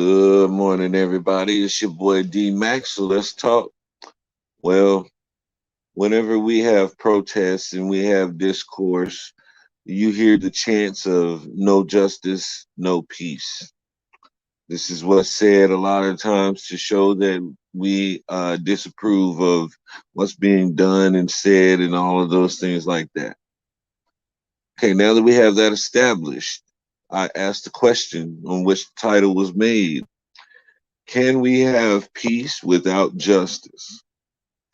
Good morning, everybody. It's your boy D Max. So let's talk. Well, whenever we have protests and we have discourse, you hear the chants of no justice, no peace. This is what's said a lot of times to show that we disapprove of what's being done and said and all of those things like that. Okay, now that we have that established, I asked the question on which the title was made. Can we have peace without justice?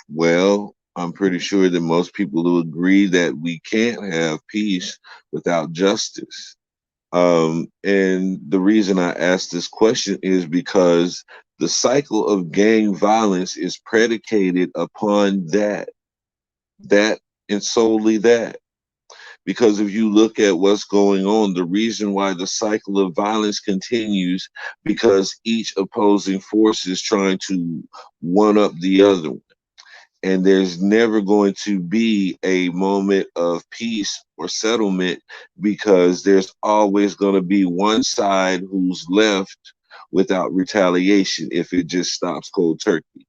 Well, I'm pretty sure that most people will agree that we can't have peace without justice. And the reason I asked this question is because the cycle of gang violence is predicated upon that, and solely that. Because if you look at what's going on, the reason why the cycle of violence continues because each opposing force is trying to one up the other. And there's never going to be a moment of peace or settlement because there's always going to be one side who's left without retaliation if it just stops cold turkey.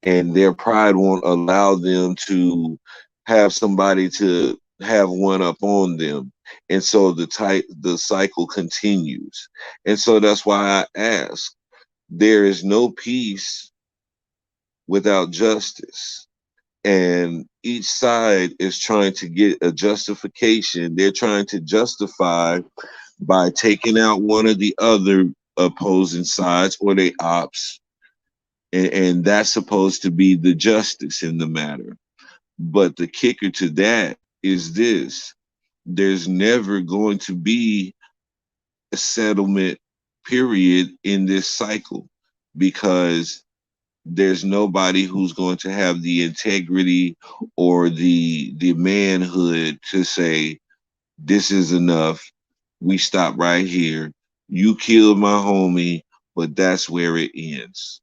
And their pride won't allow them to have somebody to have one up on them. And so the cycle continues. And so that's why I ask, there is no peace without justice, and each side is trying to get a justification. They're trying to justify by taking out one of the other opposing sides or they ops, and that's supposed to be the justice in the matter. But the kicker to that is this: there's never going to be a settlement period in this cycle because there's nobody who's going to have the integrity or the manhood to say this is enough. We stop right here. You killed my homie, but that's where it ends.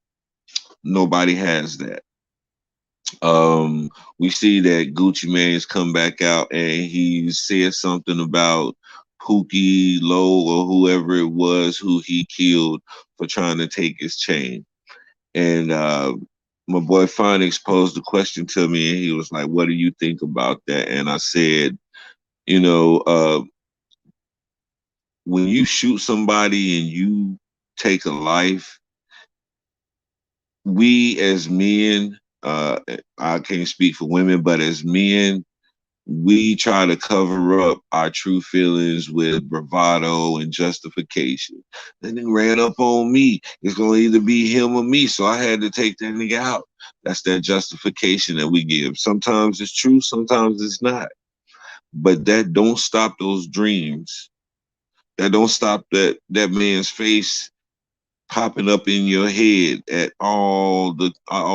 Nobody has that. We see that Gucci Mane's come back out and he said something about Pookie Low or whoever it was who he killed for trying to take his chain. And my boy Phonics posed a question to me, and he was like, "What do you think about that?" And I said, "You know, when you shoot somebody and you take a life, we as men, I can't speak for women, but as men, we try to cover up our true feelings with bravado and justification. That nigga ran up on me. It's gonna either be him or me, so I had to take that nigga out. That's that justification that we give. Sometimes it's true, sometimes it's not. But that don't stop those dreams. That don't stop that man's face popping up in your head at all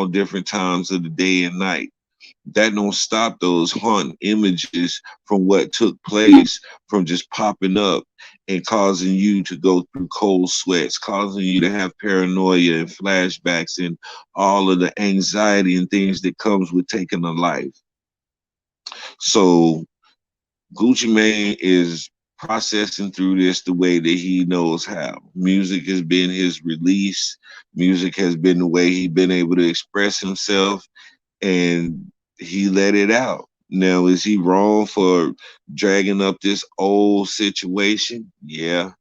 different times of the day and night. That don't stop those haunting images from what took place from just popping up and causing you to go through cold sweats, causing you to have paranoia and flashbacks and all of the anxiety and things that comes with taking a life. So Gucci Mane is processing through this the way that he knows how. Music has been his release. Music has been the way he's been able to express himself, and he let it out. Now, is he wrong for dragging up this old situation? Yeah,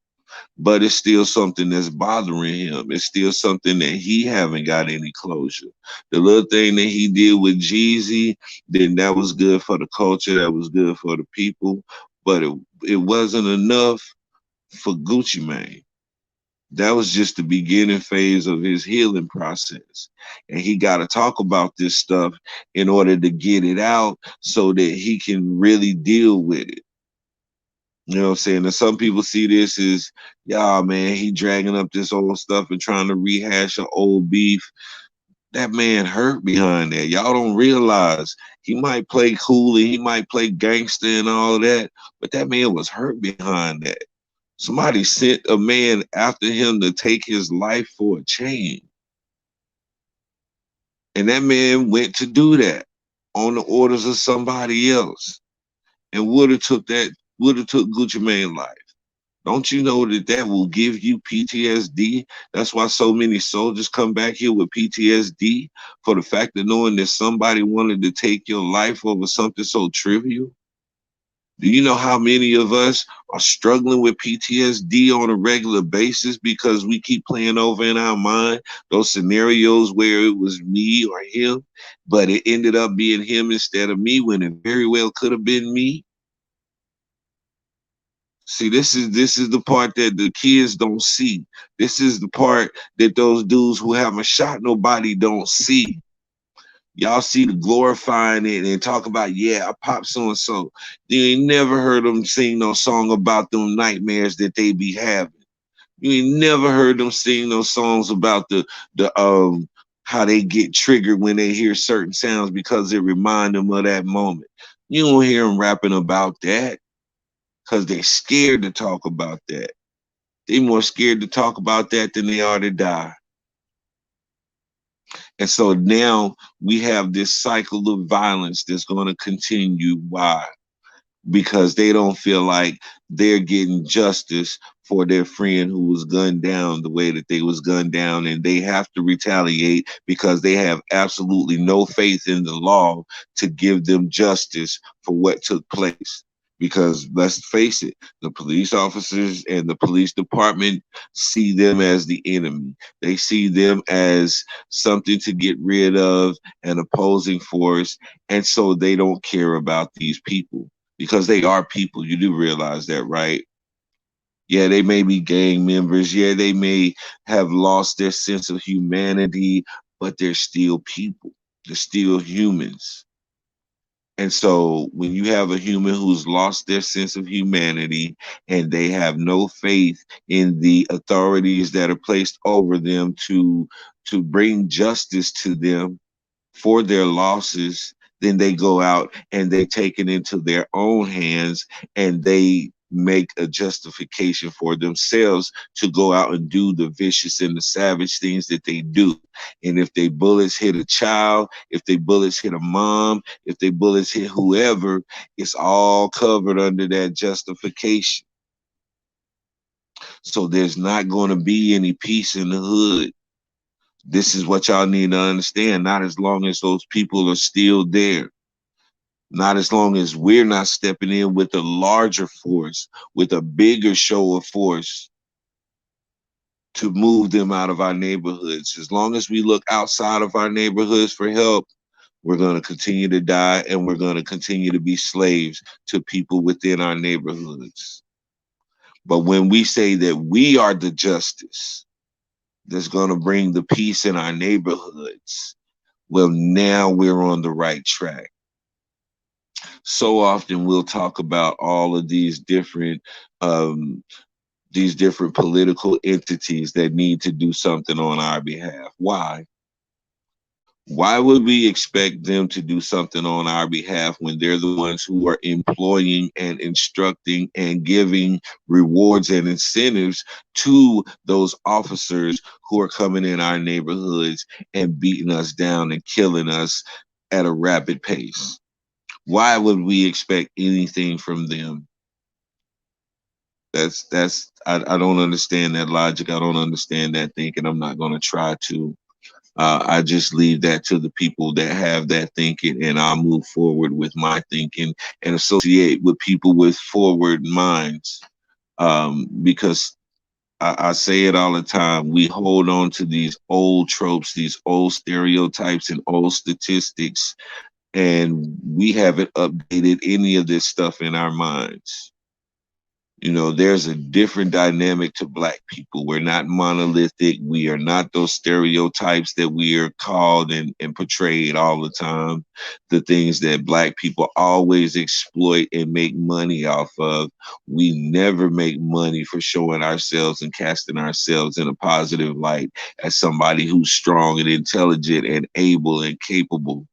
but it's still something that's bothering him. It's still something that he haven't got any closure. The little thing that he did with Jeezy, then that was good for the culture, that was good for the people, but it wasn't enough for Gucci Mane. That was just the beginning phase of his healing process. And he got to talk about this stuff in order to get it out so that he can really deal with it. You know what I'm saying? And some people see this as, yeah, man, he dragging up this old stuff and trying to rehash an old beef. That man hurt behind that. Y'all don't realize he might play cool and he might play gangster and all that, but that man was hurt behind that. Somebody sent a man after him to take his life for a chain. And that man went to do that on the orders of somebody else and would have took Gucci Mane life. Don't you know that that will give you PTSD? That's why so many soldiers come back here with PTSD for the fact of knowing that somebody wanted to take your life over something so trivial. Do you know how many of us are struggling with PTSD on a regular basis because we keep playing over in our mind those scenarios where it was me or him, but it ended up being him instead of me when it very well could have been me? See, this is the part that the kids don't see. This is the part that those dudes who haven't shot nobody don't see. Y'all see the glorifying it and talk about, yeah, I popped so and so. You ain't never heard them sing no song about them nightmares that they be having. You ain't never heard them sing those songs about the how they get triggered when they hear certain sounds because it remind them of that moment. You don't hear them rapping about that because they're scared to talk about that. They more scared to talk about that than they are to die. And so now we have this cycle of violence that's going to continue. Why? Because they don't feel like they're getting justice for their friend who was gunned down the way that they was gunned down, and they have to retaliate because they have absolutely no faith in the law to give them justice for what took place. Because let's face it, the police officers and the police department see them as the enemy. They see them as something to get rid of, an opposing force, and so they don't care about these people because they are people. You do realize that, right? Yeah, they may be gang members. Yeah, they may have lost their sense of humanity, but they're still people. They're still humans. And so when you have a human who's lost their sense of humanity and they have no faith in the authorities that are placed over them to bring justice to them, for their losses, then they go out and they take it into their own hands and they make a justification for themselves to go out and do the vicious and the savage things that they do. And if they bullets hit a child, if they bullets hit a mom, if they bullets hit whoever, it's all covered under that justification. So there's not going to be any peace in the hood. This is what y'all need to understand. Not as long as those people are still there. Not as long as we're not stepping in with a larger force, with a bigger show of force to move them out of our neighborhoods. As long as we look outside of our neighborhoods for help, we're going to continue to die and we're going to continue to be slaves to people within our neighborhoods. But when we say that we are the justice that's going to bring the peace in our neighborhoods, well, now we're on the right track. So often we'll talk about all of um, these different political entities that need to do something on our behalf. Why? Why would we expect them to do something on our behalf when they're the ones who are employing and instructing and giving rewards and incentives to those officers who are coming in our neighborhoods and beating us down and killing us at a rapid pace? Why would we expect anything from them? I don't understand that logic. I don't understand that thinking. I'm not going to try to. I just leave that to the people that have that thinking, and I'll move forward with my thinking and associate with people with forward minds. Because I say it all the time. We hold on to these old tropes, these old stereotypes, and old statistics, and we haven't updated any of this stuff in our minds. You know, there's a different dynamic to Black people. We're not monolithic. We are not those stereotypes that we are called and portrayed all the time. The things that Black people always exploit and make money off of. We never make money for showing ourselves and casting ourselves in a positive light as somebody who's strong and intelligent and able and capable.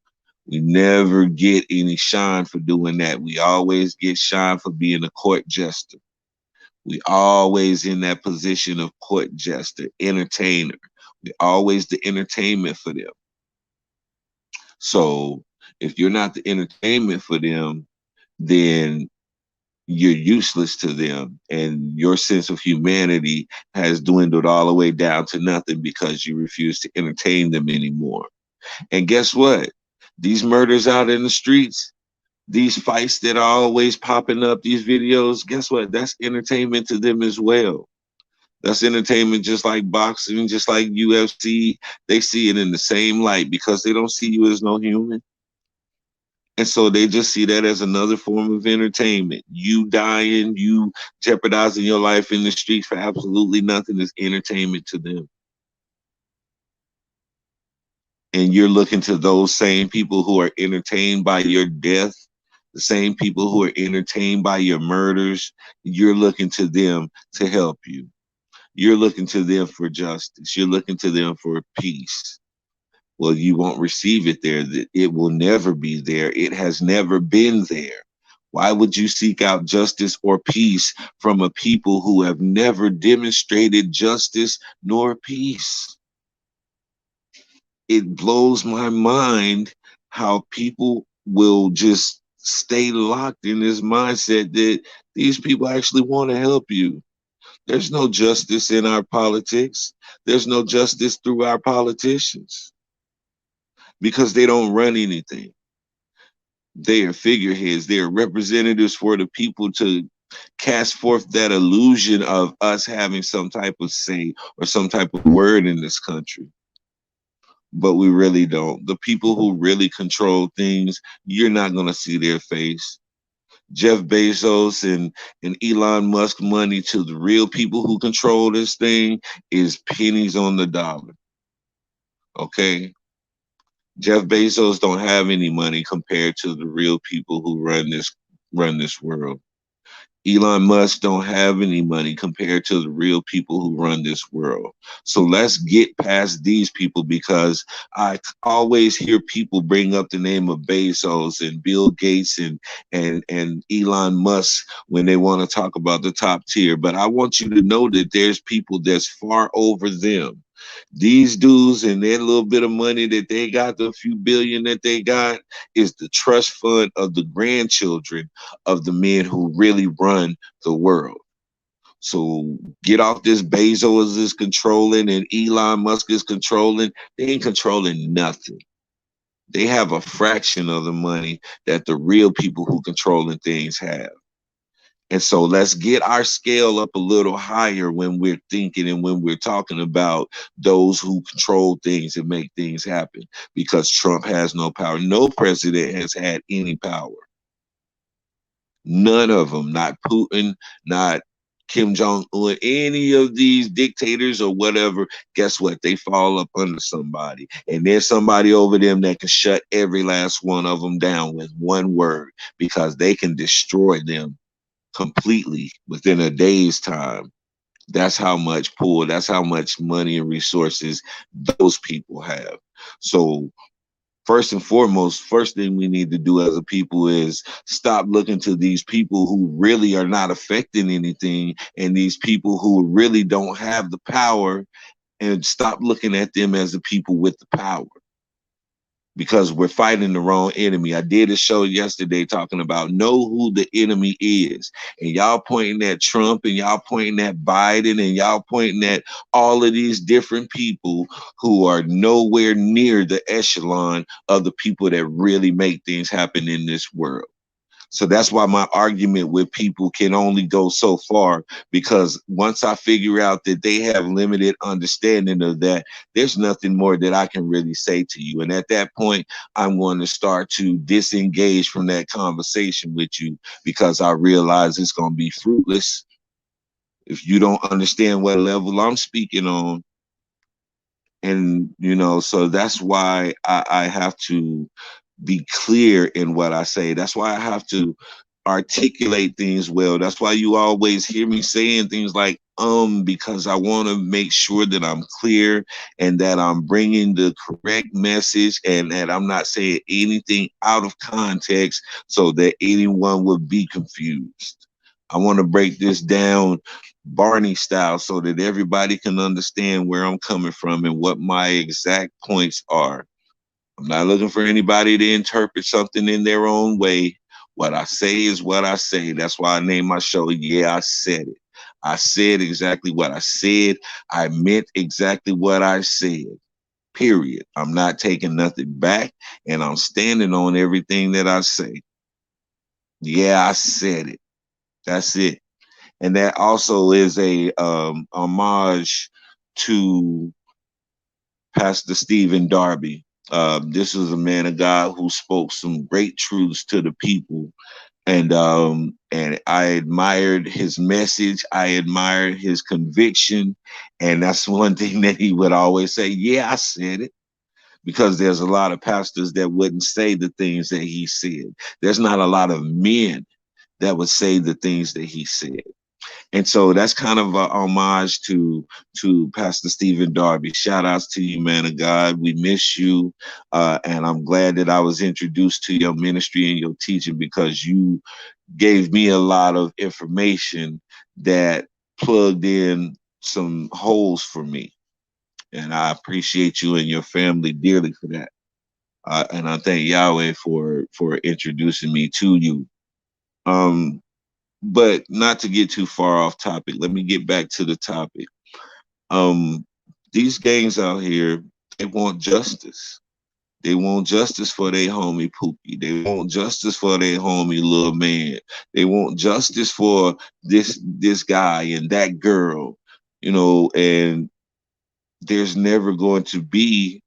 We never get any shine for doing that. We always get shine for being a court jester. We always in that position of court jester, entertainer. We always the entertainment for them. So if you're not the entertainment for them, then you're useless to them, and your sense of humanity has dwindled all the way down to nothing because you refuse to entertain them anymore. And guess what? These murders out in the streets, these fights that are always popping up, these videos, guess what? That's entertainment to them as well. That's entertainment, just like boxing, just like UFC. They see it in the same light because they don't see you as no human. And so they just see that as another form of entertainment. You dying, you jeopardizing your life in the streets for absolutely nothing is entertainment to them. And you're looking to those same people who are entertained by your death, the same people who are entertained by your murders. You're looking to them to help you. You're looking to them for justice. You're looking to them for peace. Well, you won't receive it there. It will never be there. It has never been there. Why would you seek out justice or peace from a people who have never demonstrated justice nor peace? It blows my mind how people will just stay locked in this mindset that these people actually want to help you. There's no justice in our politics. There's no justice through our politicians because they don't run anything. They are figureheads. They are representatives for the people to cast forth that illusion of us having some type of say or some type of word in this country. But we really don't. The people who really control things, you're not going to see their face. Jeff Bezos and Elon Musk money to the real people who control this thing is pennies on the dollar. Okay? Jeff Bezos don't have any money compared to the real people who run this world. Elon Musk don't have any money compared to the real people who run this world. So let's get past these people because I always hear people bring up the name of Bezos and Bill Gates and Elon Musk when they want to talk about the top tier. But I want you to know that there's people that's far over them. These dudes and their little bit of money that they got, the few billion that they got, is the trust fund of the grandchildren of the men who really run the world. So get off this. Bezos is controlling and Elon Musk is controlling. They ain't controlling nothing. They have a fraction of the money that the real people who controlling things have. And so let's get our scale up a little higher when we're thinking and when we're talking about those who control things and make things happen, because Trump has no power. No president has had any power. None of them, not Putin, not Kim Jong-un, any of these dictators or whatever. Guess what? They fall up under somebody. And there's somebody over them that can shut every last one of them down with one word, because they can destroy them completely within a day's time. That's how much pull, that's how much money and resources those people have. So first and foremost, first thing we need to do as a people is stop looking to these people who really are not affecting anything and these people who really don't have the power, and stop looking at them as the people with the power, because we're fighting the wrong enemy. I did a show yesterday talking about know who the enemy is. And y'all pointing at Trump and y'all pointing at Biden and y'all pointing at all of these different people who are nowhere near the echelon of the people that really make things happen in this world. So that's why my argument with people can only go so far, because once I figure out that they have limited understanding of that, there's nothing more that I can really say to you. And at that point, I'm going to start to disengage from that conversation with you, because I realize it's going to be fruitless if you don't understand what level I'm speaking on. And, so that's why I have to be clear in what I say. That's why I have to articulate things well. That's why you always hear me saying things like, because I want to make sure that I'm clear and that I'm bringing the correct message and that I'm not saying anything out of context so that anyone would be confused. I want to break this down Barney style so that everybody can understand where I'm coming from and what my exact points are. I'm not looking for anybody to interpret something in their own way What I say is what I say. That's why I named my show, Yeah, I Said It. I said exactly what I said. I meant exactly what I said. Period. I'm not taking nothing back, and I'm standing on everything that I say. Yeah, I said it. That's it. And that also is a homage to Pastor Stephen Darby. This was a man of God who spoke some great truths to the people, and I admired his message. I admired his conviction, and that's one thing that he would always say. Yeah, I said it. Because there's a lot of pastors that wouldn't say the things that he said. There's not a lot of men that would say the things that he said. And so that's kind of a homage to Pastor Stephen Darby. Shout outs to you, man of God. We miss you. And I'm glad that I was introduced to your ministry and your teaching because you gave me a lot of information that plugged in some holes for me. And I appreciate you and your family dearly for that. And I thank Yahweh for introducing me to you. Um, but not to get too far off topic, let me get back to the topic. Um, these gangs out here, they want justice. They want justice for their homie Pookie. They want justice for their homie little man. They want justice for this guy and that girl, and there's never going to be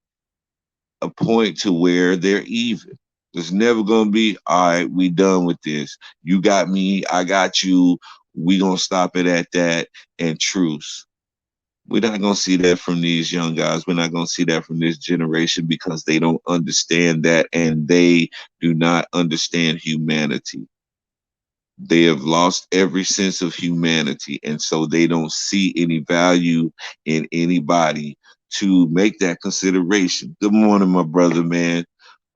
a point to where they're even. There's never gonna be, all right, we done with this. You got me, I got you. We gonna stop it at that and truce. We're not gonna see that from these young guys. We're not gonna see that from this generation because they don't understand that and they do not understand humanity. They have lost every sense of humanity, and so they don't see any value in anybody to make that consideration. Good morning, my brother, man.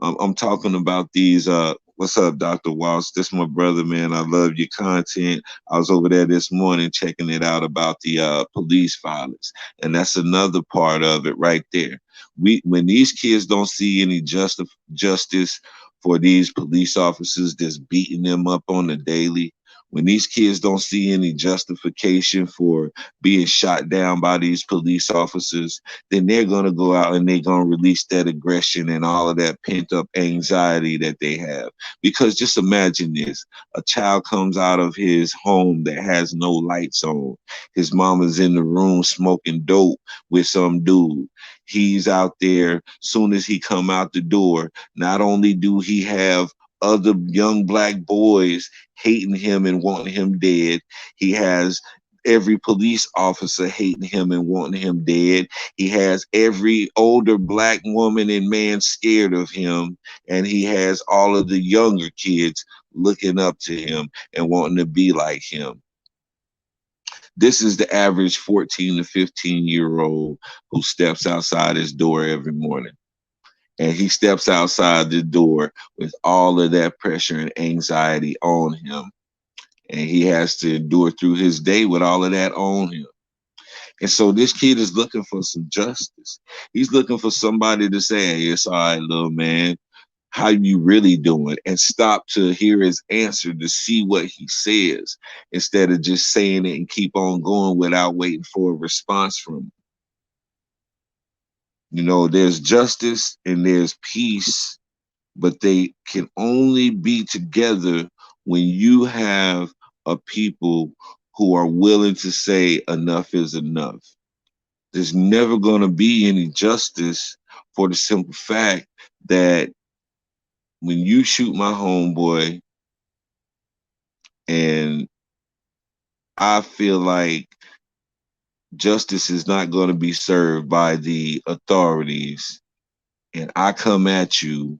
I'm talking about these. What's up, Dr. Walsh? This my brother, man. I love your content. I was over there this morning checking it out about the police violence, and that's another part of it right there. When these kids don't see any justice for these police officers that's beating them up on the daily, when these kids don't see any justification for being shot down by these police officers, then they're going to go out and they're going to release that aggression and all of that pent up anxiety that they have. Because just imagine this, a child comes out of his home that has no lights on. His mama's in the room smoking dope with some dude. He's out there. Soon as he come out the door, not only do he have other young black boys hating him and wanting him dead, he has every police officer hating him and wanting him dead. He has every older black woman and man scared of him. And he has all of the younger kids looking up to him and wanting to be like him. This is the average 14 to 15-year-old who steps outside his door every morning. And he steps outside the door with all of that pressure and anxiety on him. And he has to endure through his day with all of that on him. And so this kid is looking for some justice. He's looking for somebody to say, hey, it's all right, little man. How you really doing? And stop to hear his answer to see what he says instead of just saying it and keep on going without waiting for a response from him. There's justice and there's peace, but they can only be together when you have a people who are willing to say enough is enough. There's never going to be any justice for the simple fact that when you shoot my homeboy and I feel like justice is not going to be served by the authorities and I come at you,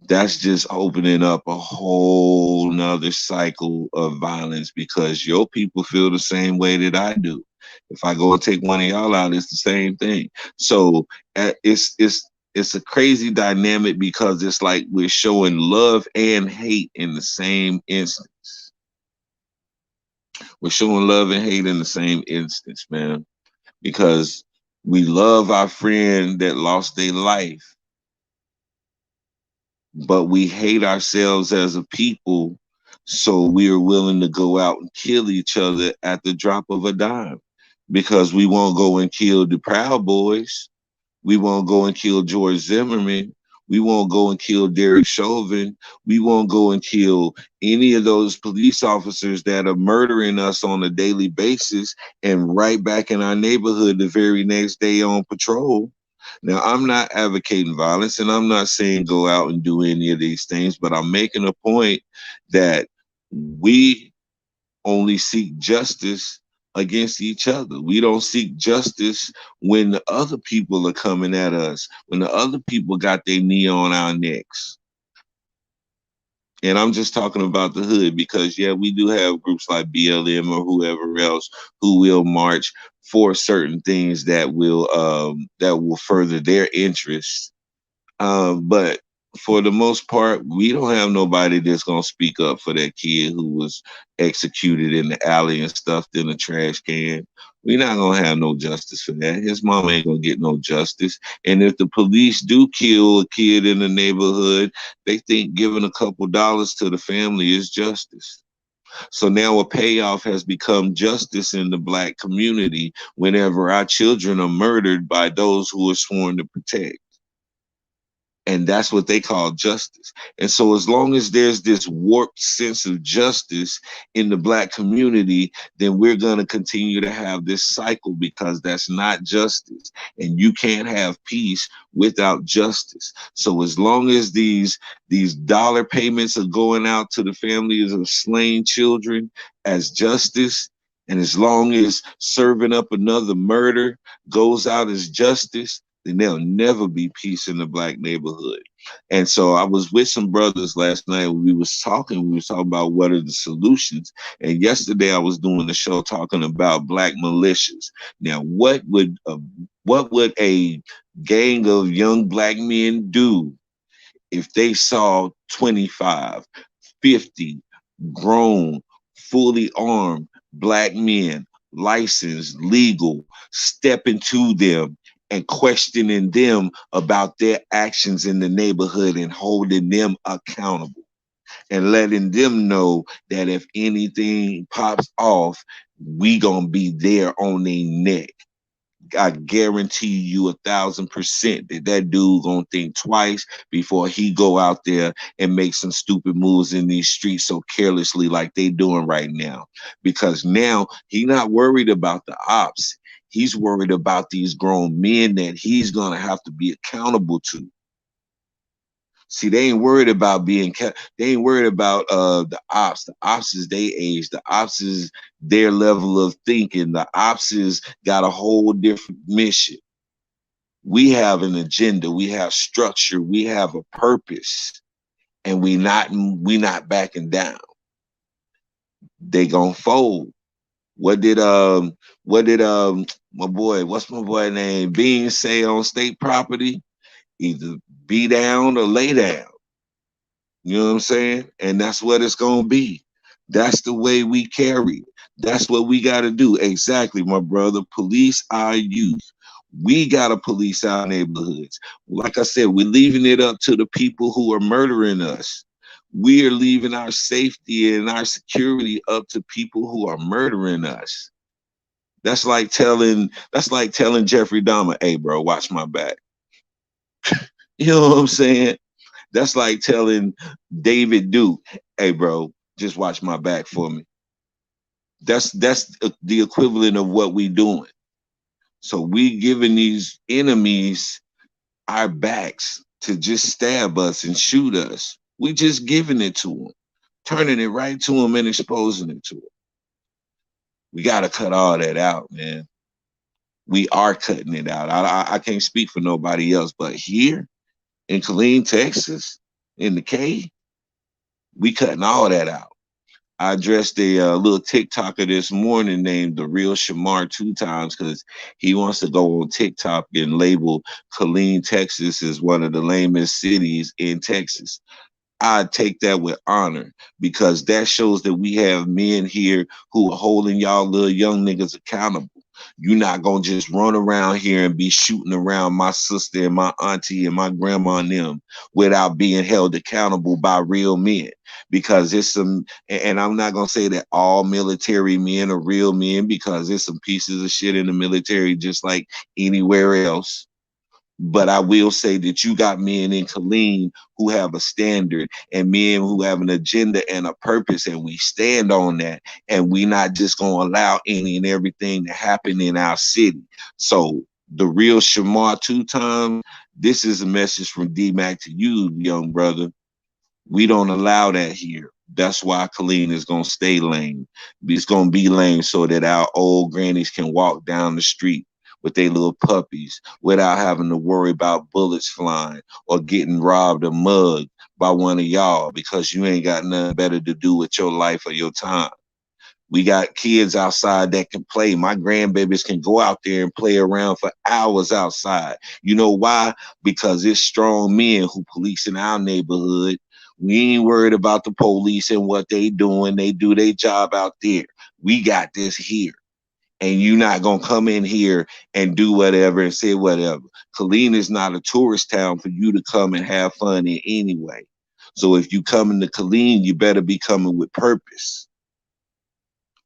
that's just opening up a whole nother cycle of violence because your people feel the same way that I do. If I go and take one of y'all out, it's the same thing. So it's a crazy dynamic because it's like we're showing love and hate in the same instance. We're showing love and hate in the same instance, man, because we love our friend that lost their life, but we hate ourselves as a people, so we are willing to go out and kill each other at the drop of a dime because we won't go and kill the Proud Boys. We won't go and kill George Zimmerman. We won't go and kill Derek Chauvin. We won't go and kill any of those police officers that are murdering us on a daily basis and right back in our neighborhood the very next day on patrol. Now, I'm not advocating violence and I'm not saying go out and do any of these things, but I'm making a point that we only seek justice against each other. We don't seek justice when the other people are coming at us, when the other people got their knee on our necks. And I'm just talking about the hood because, yeah, we do have groups like BLM or whoever else who will march for certain things that will further their interests. But for the most part, we don't have nobody that's gonna speak up for that kid who was executed in the alley and stuffed in a trash can. We're not gonna have no justice for that. His mom ain't gonna get no justice. And if the police do kill a kid in the neighborhood, they think giving a couple dollars to the family is justice. So now a payoff has become justice in the black community whenever our children are murdered by those who are sworn to protect. And that's what they call justice. And so as long as there's this warped sense of justice in the black community, then we're going to continue to have this cycle because that's not justice. And you can't have peace without justice. So as long as these dollar payments are going out to the families of slain children as justice, and as long as serving up another murder goes out as justice, then there'll never be peace in the black neighborhood. And so I was with some brothers last night. We was talking about what are the solutions. And yesterday I was doing the show talking about black militias. Now, what would a gang of young black men do if they saw 25, 50 grown, fully armed black men, licensed, legal, stepping to them and questioning them about their actions in the neighborhood and holding them accountable and letting them know that if anything pops off, we gonna be there on their neck. I guarantee you 1,000% that that dude gonna think twice before he go out there and make some stupid moves in these streets so carelessly like they doing right now. Because now he not worried about the ops. He's worried about these grown men that he's gonna have to be accountable to. See, they ain't worried about they ain't worried about the ops. The ops is their age. The ops is their level of thinking. The ops is got a whole different mission. We have an agenda. We have structure. We have a purpose, and we not backing down. They gonna fold. What did my boy, what's my boy name? Bean say on state property? Either be down or lay down. You know what I'm saying? And that's what it's going to be. That's the way we carry. That's what we got to do. Exactly, my brother. Police our youth. We got to police our neighborhoods. Like I said, we're leaving it up to the people who are murdering us. We are leaving our safety and our security up to people who are murdering us. That's like telling Jeffrey Dahmer, hey bro, watch my back. You know what I'm saying? That's like telling David Duke, "Hey, bro, just watch my back for me." That's the equivalent of what we doing. So we giving these enemies our backs to just stab us and shoot us. We just giving it to them, turning it right to them and exposing it to them. We got to cut all that out, man. We are cutting it out. I can't speak for nobody else, but here in Killeen, Texas, in the K, we cutting all that out. I addressed a little TikToker this morning named the real Shamar 2 times because he wants to go on TikTok and label Killeen, Texas as one of the lamest cities in Texas. I take that with honor because that shows that we have men here who are holding y'all little young niggas accountable. You're not gonna just run around here and be shooting around my sister and my auntie and my grandma and them without being held accountable by real men. Because it's some, and I'm not gonna say that all military men are real men, because there's some pieces of shit in the military just like anywhere else. But I will say that you got men in Killeen who have a standard, and men who have an agenda and a purpose, and we stand on that. And we not just gonna allow any and everything to happen in our city. So the real Shamar 2 times, this is a message from D-Mac to you, young brother. We don't allow that here. That's why Killeen is gonna stay lame. It's gonna be lame so that our old grannies can walk down the street with their little puppies without having to worry about bullets flying or getting robbed or mugged by one of y'all because you ain't got nothing better to do with your life or your time. We got kids outside that can play. My grandbabies can go out there and play around for hours outside. You know why? Because it's strong men who police in our neighborhood. We ain't worried about the police and what they doing. They do their job out there. We got this here. And you're not going to come in here and do whatever and say whatever. Killeen is not a tourist town for you to come and have fun in anyway. So if you coming to Killeen, you better be coming with purpose.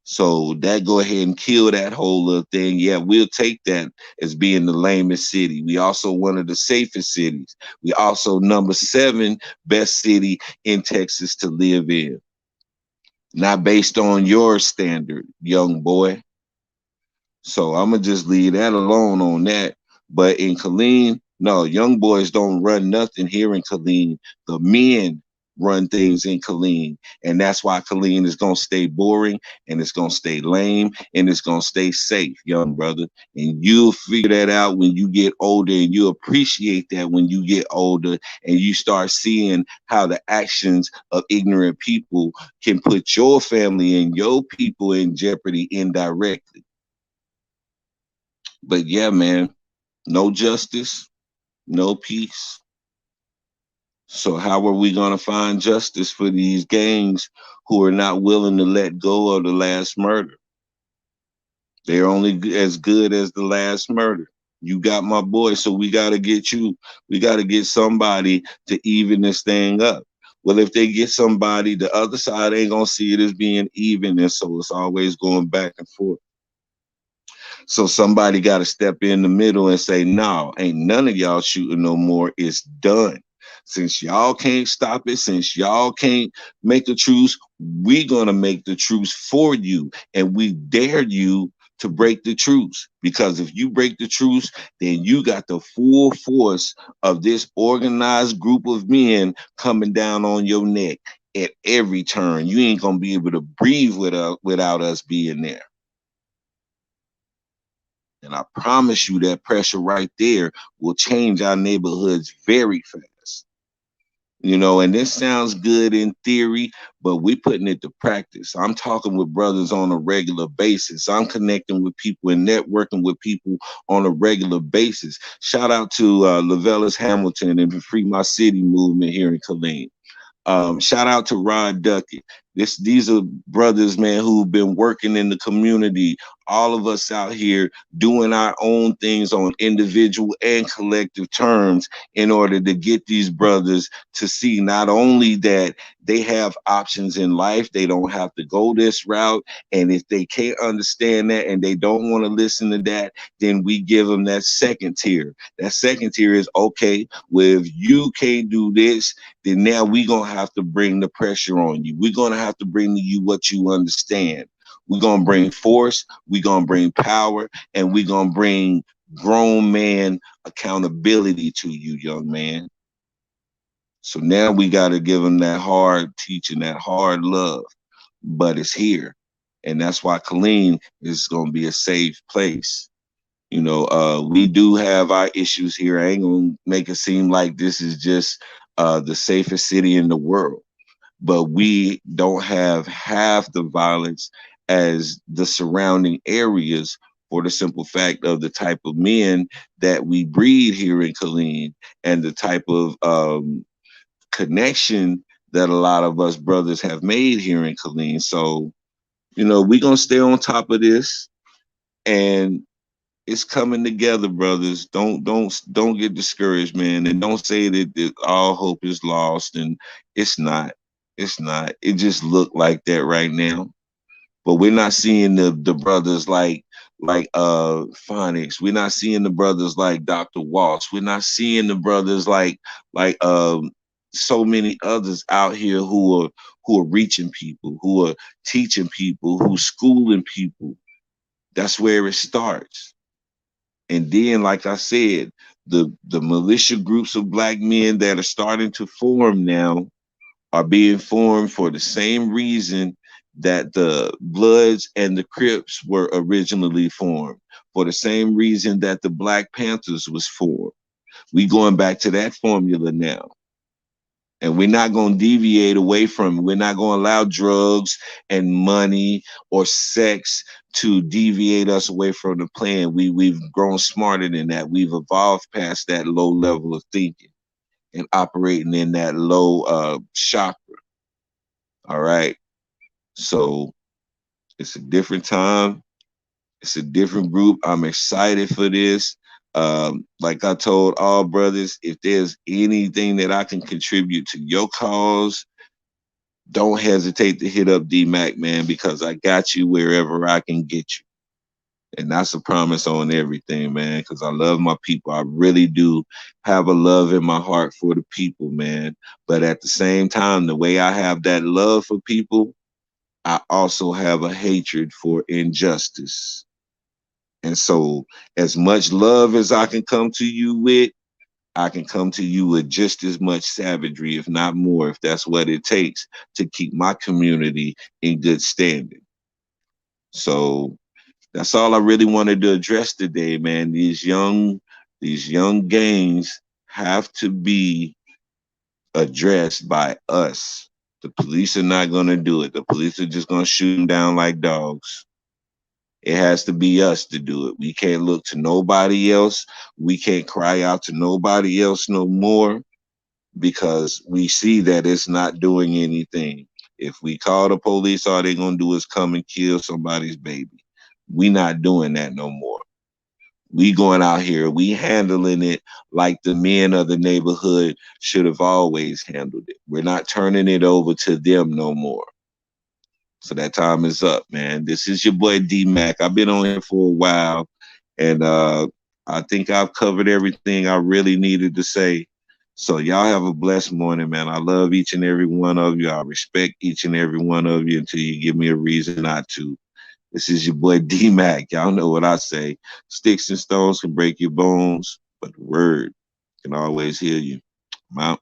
So that go ahead and kill that whole little thing. Yeah, we'll take that as being the lamest city. We also one of the safest cities. We also number 7 best city in Texas to live in. Not based on your standard, young boy. So I'm gonna just leave that alone on that. But in Killeen, no, young boys don't run nothing here in Killeen. The men run things in Killeen. And that's why Killeen is gonna stay boring, and it's gonna stay lame, and it's gonna stay safe, young brother. And you'll figure that out when you get older, and you appreciate that when you get older, and you start seeing how the actions of ignorant people can put your family and your people in jeopardy indirectly. But yeah, man, no justice, no peace. So how are we going to find justice for these gangs who are not willing to let go of the last murder? They're only as good as the last murder. You got my boy, so we got to get you. We got to get somebody to even this thing up. Well, if they get somebody, the other side ain't going to see it as being even, and so it's always going back and forth. So somebody got to step in the middle and say, no, ain't none of y'all shooting no more. It's done. Since y'all can't stop it, since y'all can't make a truce, we going to make the truce for you. And we dare you to break the truce. Because if you break the truce, then you got the full force of this organized group of men coming down on your neck at every turn. You ain't going to be able to breathe without us being there. And I promise you that pressure right there will change our neighborhoods very fast. You know, and this sounds good in theory, but we're putting it to practice. I'm talking with brothers on a regular basis. I'm connecting with people and networking with people on a regular basis. Shout out to Lavellis Hamilton and the Free My City movement here in Killeen. Shout out to Rod Duckett. These are brothers, man, who've been working in the community. All of us out here doing our own things on individual and collective terms in order to get these brothers to see not only that they have options in life, they don't have to go this route. And if they can't understand that and they don't want to listen to that, then we give them that second tier. That second tier is, okay, well, if you can't do this, then now we're going to have to bring the pressure on you. We're going to have to bring to you what you understand. We're going to bring force, we're going to bring power, and we're going to bring grown man accountability to you, young man. So now we got to give them that hard teaching, that hard love, but it's here. And that's why Killeen is going to be a safe place. You know, we do have our issues here. I ain't going to make it seem like this is just the safest city in the world, but we don't have half the violence as the surrounding areas for the simple fact of the type of men that we breed here in Killeen and the type of connection that a lot of us brothers have made here in Killeen. So, you know, we're going to stay on top of this. And it's coming together, brothers. Don't get discouraged, man, and don't say that all hope is lost. And it's not. It's not. It just look like that right now. But we're not seeing the brothers like Phonics. We're not seeing the brothers like Dr. Walsh. We're not seeing the brothers like so many others out here who are reaching people, who are teaching people, who schooling people. That's where it starts. And then, like I said, the militia groups of black men that are starting to form now are being formed for the same reason that the Bloods and the Crips were originally formed, for the same reason that the Black Panthers was formed. We going back to that formula now. And we're not going to deviate away from it. We're not going to allow drugs and money or sex to deviate us away from the plan. We've grown smarter than that. We've evolved past that low level of thinking and operating in that low chakra. All right. So it's a different time. It's a different group. I'm excited for this. Like I told all brothers, if there's anything that I can contribute to your cause, don't hesitate to hit up D-Mac, man, because I got you wherever I can get you. And that's a promise on everything, man, because I love my people. I really do have a love in my heart for the people, man. But at the same time, the way I have that love for people, I also have a hatred for injustice. And so, as much love as I can come to you with, I can come to you with just as much savagery, if not more, if that's what it takes to keep my community in good standing. So that's all I really wanted to address today, man. These young gangs have to be addressed by us. The police are not going to do it. The police are just going to shoot them down like dogs. It has to be us to do it. We can't look to nobody else. We can't cry out to nobody else no more because we see that it's not doing anything. If we call the police, all they're going to do is come and kill somebody's baby. We not doing that no more. We going out here, we handling it like the men of the neighborhood should have always handled it. We're not turning it over to them no more. So that time is up, man. This is your boy D-Mac. I've been on here for a while, and I think I've covered everything I really needed to say. So y'all have a blessed morning, man. I love each and every one of you. I respect each and every one of you until you give me a reason not to. This is your boy D-Mac. Y'all know what I say. Sticks and stones can break your bones, but the word can always heal you. I'm out.